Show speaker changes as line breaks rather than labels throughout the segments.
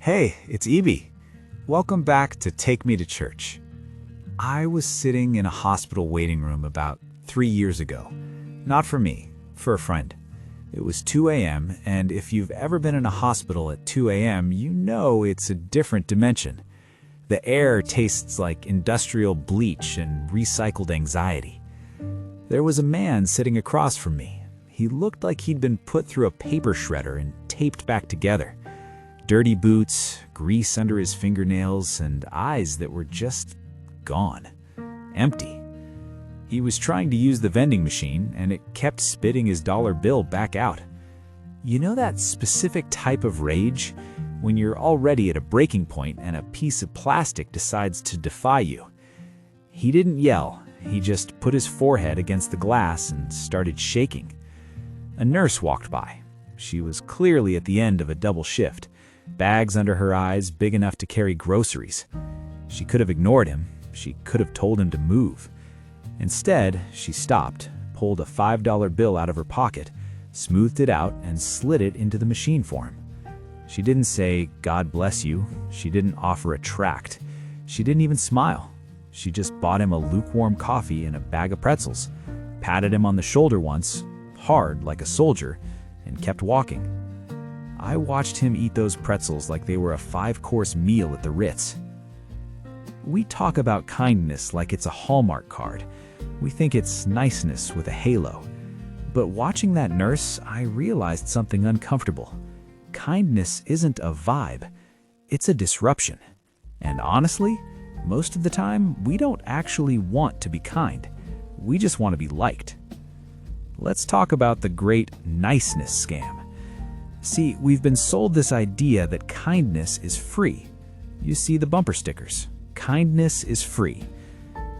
Hey, it's Evie. Welcome back to Take Me to Church. I was sitting in a hospital waiting room about 3 years ago. Not for me, for a friend. It was 2 a.m., and if you've ever been in a hospital at 2 a.m., you know it's a different dimension. The air tastes like industrial bleach and recycled anxiety. There was a man sitting across from me. He looked like he'd been put through a paper shredder and taped back together. Dirty boots, grease under his fingernails, and eyes that were just gone. Empty. He was trying to use the vending machine, and it kept spitting his dollar bill back out. You know that specific type of rage? When you're already at a breaking point and a piece of plastic decides to defy you. He didn't yell. He just put his forehead against the glass and started shaking. A nurse walked by. She was clearly at the end of a double shift. Bags under her eyes big enough to carry groceries. She could have ignored him. She could have told him to move. Instead, she stopped, pulled a $5 bill out of her pocket, smoothed it out, and slid it into the machine for him. She didn't say, "God bless you." She didn't offer a tract. She didn't even smile. She just bought him a lukewarm coffee and a bag of pretzels, patted him on the shoulder once, hard like a soldier, and kept walking. I watched him eat those pretzels like they were a 5-course meal at the Ritz. We talk about kindness like it's a Hallmark-card. We think it's niceness with a halo. But watching that nurse, I realized something uncomfortable. Kindness isn't a vibe, it's a disruption. And honestly, most of the time, we don't actually want to be kind. We just want to be liked. Let's talk about the great niceness scam. See, we've been sold this idea that kindness is free. You see the bumper stickers. Kindness is free.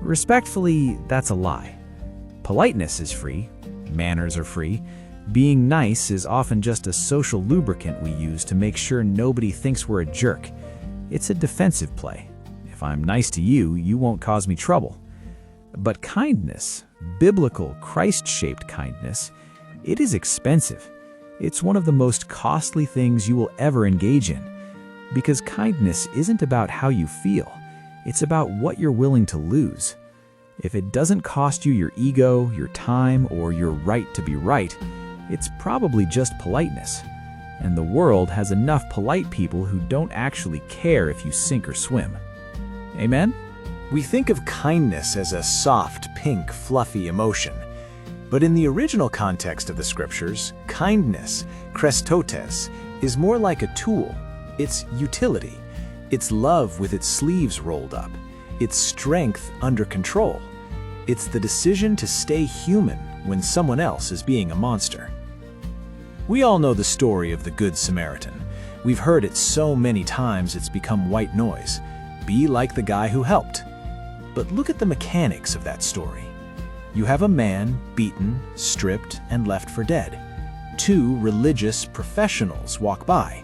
Respectfully, that's a lie. Politeness is free. Manners are free. Being nice is often just a social lubricant we use to make sure nobody thinks we're a jerk. It's a defensive play. If I'm nice to you, you won't cause me trouble. But kindness, biblical, Christ-shaped kindness, it is expensive. It's one of the most costly things you will ever engage in. Because kindness isn't about how you feel. It's about what you're willing to lose. If it doesn't cost you your ego, your time, or your right to be right, it's probably just politeness. And the world has enough polite people who don't actually care if you sink or swim. Amen?
We think of kindness as a soft, pink, fluffy emotion. But in the original context of the scriptures, kindness, Christotes, is more like a tool. It's utility. It's love with its sleeves rolled up. It's strength under control. It's the decision to stay human when someone else is being a monster. We all know the story of the Good Samaritan. We've heard it so many times it's become white noise. Be like the guy who helped. But look at the mechanics of that story. You have a man beaten, stripped, and left for dead. 2 religious professionals walk by.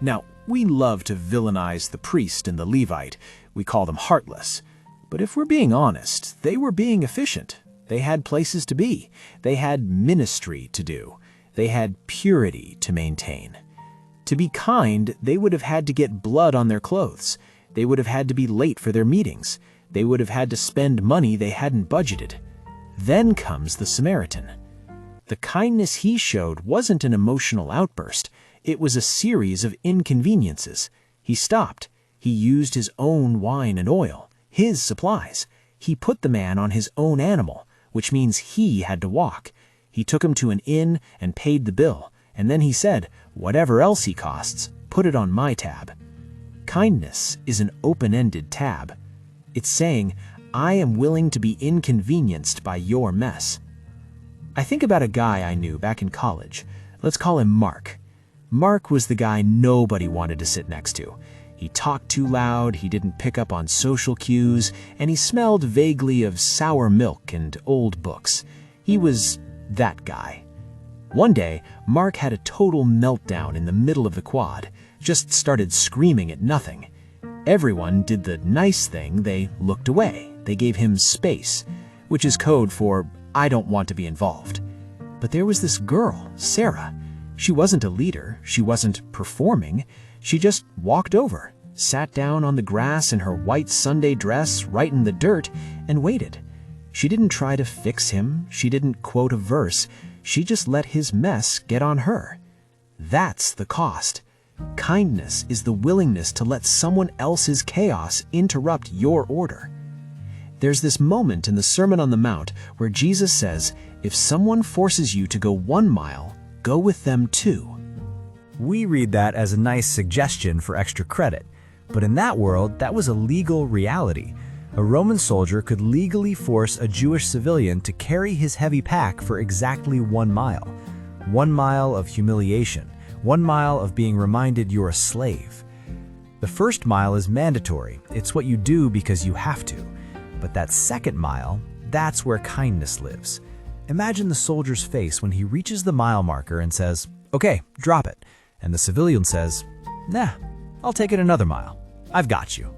Now, we love to villainize the priest and the Levite. We call them heartless. But if we're being honest, they were being efficient. They had places to be. They had ministry to do. They had purity to maintain. To be kind, they would have had to get blood on their clothes. They would have had to be late for their meetings. They would have had to spend money they hadn't budgeted. Then comes the Samaritan. The kindness he showed wasn't an emotional outburst. It was a series of inconveniences. He stopped. He used his own wine and oil, his supplies. He put the man on his own animal, which means he had to walk. He took him to an inn and paid the bill. And then he said, "Whatever else he costs, put it on my tab." Kindness is an open-ended tab. It's saying, I am willing to be inconvenienced by your mess. I think about a guy I knew back in college. Let's call him Mark. Mark was the guy nobody wanted to sit next to. He talked too loud, he didn't pick up on social cues, and he smelled vaguely of sour milk and old books. He was that guy. One day, Mark had a total meltdown in the middle of the quad, just started screaming at nothing. Everyone did the nice thing, they looked away. They gave him space, which is code for, I don't want to be involved. But there was this girl, Sarah. She wasn't a leader, she wasn't performing, She just walked over, sat down on the grass in her white Sunday dress right in the dirt, and waited. She didn't try to fix him. She didn't quote a verse. She just let his mess get on her. That's the cost. Kindness is the willingness to let someone else's chaos interrupt your order. There's this moment in the Sermon on the Mount where Jesus says, if someone forces you to go 1 mile, go with them 2.
We read that as a nice suggestion for extra credit, but in that world, that was a legal reality. A Roman soldier could legally force a Jewish civilian to carry his heavy pack for exactly 1 mile. 1 mile of humiliation, 1 mile of being reminded you're a slave. The first mile is mandatory. It's what you do because you have to. But that second mile, that's where kindness lives. Imagine the soldier's face when he reaches the mile marker and says, "Okay, drop it." And the civilian says, "Nah, I'll take it another mile. I've got you."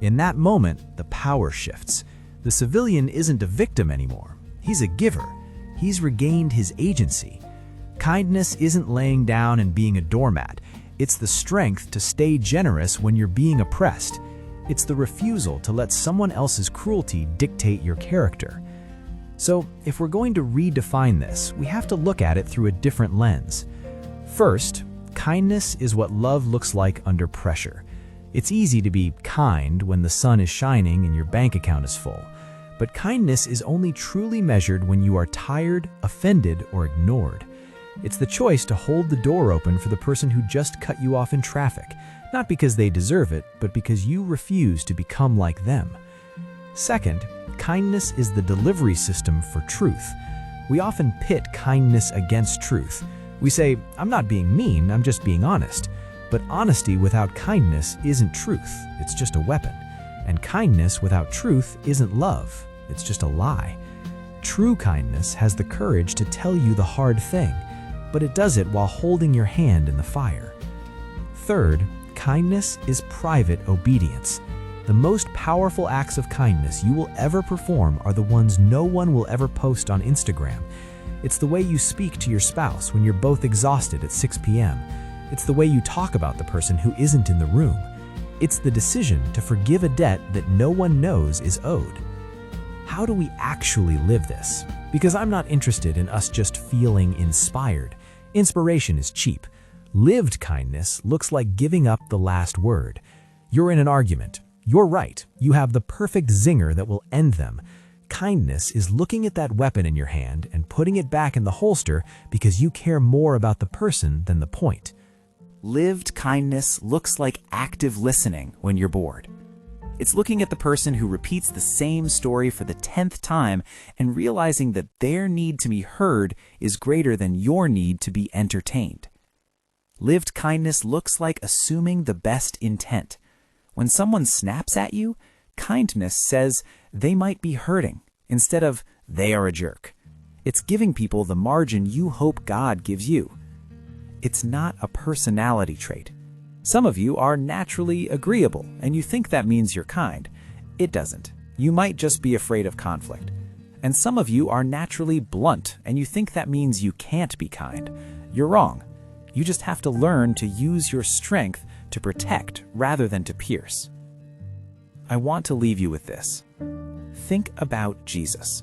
In that moment, the power shifts. The civilian isn't a victim anymore. He's a giver. He's regained his agency. Kindness isn't laying down and being a doormat. It's the strength to stay generous when you're being oppressed. It's the refusal to let someone else's cruelty dictate your character. So, if we're going to redefine this, we have to look at it through a different lens. First, kindness is what love looks like under pressure. It's easy to be kind when the sun is shining and your bank account is full. But kindness is only truly measured when you are tired, offended, or ignored. It's the choice to hold the door open for the person who just cut you off in traffic, not because they deserve it, but because you refuse to become like them. Second, kindness is the delivery system for truth. We often pit kindness against truth. We say, "I'm not being mean, I'm just being honest." But honesty without kindness isn't truth, it's just a weapon. And kindness without truth isn't love, it's just a lie. True kindness has the courage to tell you the hard thing, but it does it while holding your hand in the fire. Third, kindness is private obedience. The most powerful acts of kindness you will ever perform are the ones no one will ever post on Instagram. It's the way you speak to your spouse when you're both exhausted at 6 p.m. It's the way you talk about the person who isn't in the room. It's the decision to forgive a debt that no one knows is owed. How do we actually live this? Because I'm not interested in us just feeling inspired. Inspiration is cheap. Lived kindness looks like giving up the last word. You're in an argument. You're right. You have the perfect zinger that will end them. Kindness is looking at that weapon in your hand and putting it back in the holster because you care more about the person than the point. Lived kindness looks like active listening when you're bored. It's looking at the person who repeats the same story for the 10th time and realizing that their need to be heard is greater than your need to be entertained. Lived kindness looks like assuming the best intent. When someone snaps at you, kindness says they might be hurting instead of they are a jerk. It's giving people the margin you hope God gives you. It's not a personality trait. Some of you are naturally agreeable, and you think that means you're kind. It doesn't. You might just be afraid of conflict. And some of you are naturally blunt, and you think that means you can't be kind. You're wrong. You just have to learn to use your strength to protect rather than to pierce. I want to leave you with this. Think about Jesus.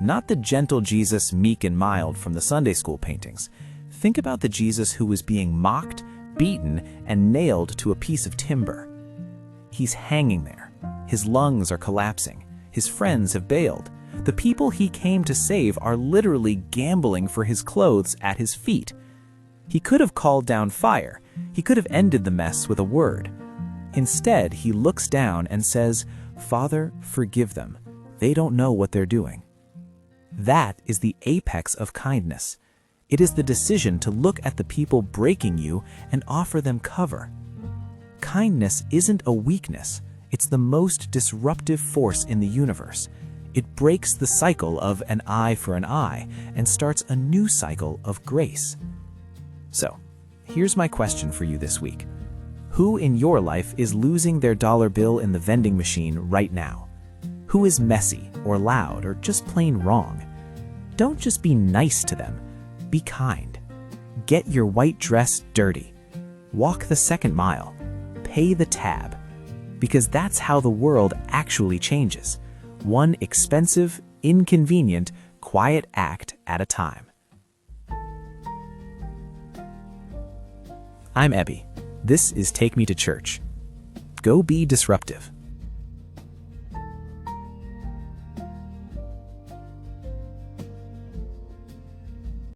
Not the gentle Jesus, meek and mild from the Sunday school paintings. Think about the Jesus who was being mocked, beaten, and nailed to a piece of timber. He's hanging there. His lungs are collapsing. His friends have bailed. The people he came to save are literally gambling for his clothes at his feet. He could have called down fire. He could have ended the mess with a word. Instead, he looks down and says, "Father, forgive them. They don't know what they're doing." That is the apex of kindness. It is the decision to look at the people breaking you and offer them cover. Kindness isn't a weakness. It's the most disruptive force in the universe. It breaks the cycle of an eye for an eye and starts a new cycle of grace. So, here's my question for you this week. Who in your life is losing their dollar bill in the vending machine right now? Who is messy or loud or just plain wrong? Don't just be nice to them. Be kind. Get your white dress dirty.
Walk the second mile. Pay the tab. Because that's how the world actually changes. One expensive, inconvenient, quiet act at a time. I'm Ebby. This is Take Me to Church. Go be disruptive.